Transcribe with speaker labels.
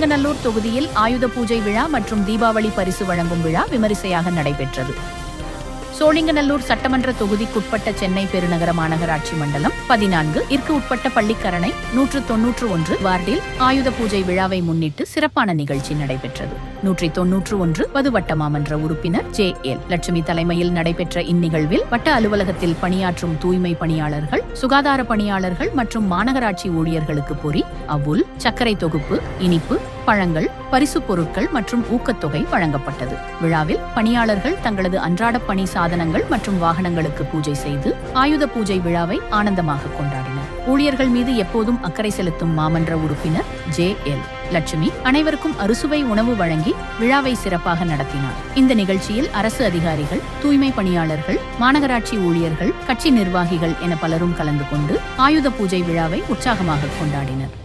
Speaker 1: சோழிங்கநல்லூர் தொகுதியில் ஆயுத பூஜை விழா மற்றும் தீபாவளி பரிசு வழங்கும் விழா விமரிசையாக நடைபெற்றது. சோழிங்கநல்லூர் சட்டமன்ற தொகுதிக்குட்பட்ட சென்னை பெருநகர மாநகராட்சி மண்டலம் 14 இற்கு உட்பட்ட பள்ளிக்கரணை 191 வார்டில் ஆயுத பூஜை விழாவை முன்னிட்டு சிறப்பான நிகழ்ச்சி நடைபெற்றது. 191 வட்ட மாமன்ற உறுப்பினர் JL லட்சுமி தலைமையில் நடைபெற்ற இந்நிகழ்வில் வட்ட அலுவலகத்தில் பணியாற்றும் தூய்மை பணியாளர்கள், சுகாதார பணியாளர்கள் மற்றும் மாநகராட்சி ஊழியர்களுக்கு பொறி, அவுல், சர்க்கரை தொகுப்பு, இனிப்பு, பழங்கள், பரிசு பொருட்கள் மற்றும் ஊக்கத்தொகை வழங்கப்பட்டது. விழாவில் பணியாளர்கள் தங்களது அன்றாட பணி சாதனங்கள் மற்றும் வாகனங்களுக்கு பூஜை செய்து ஆயுத பூஜை விழாவை ஆனந்தமாக கொண்டாடினர். ஊழியர்கள் மீது எப்போதும் அக்கறை செலுத்தும் மாமன்ற உறுப்பினர் JL லட்சுமி அனைவருக்கும் அறுசுவை உணவு வழங்கி விழாவை சிறப்பாக நடத்தினார். இந்த நிகழ்ச்சியில் அரசு அதிகாரிகள், தூய்மை பணியாளர்கள், மாநகராட்சி ஊழியர்கள், கட்சி நிர்வாகிகள் என பலரும் கலந்து கொண்டு ஆயுத பூஜை விழாவை உற்சாகமாக கொண்டாடினர்.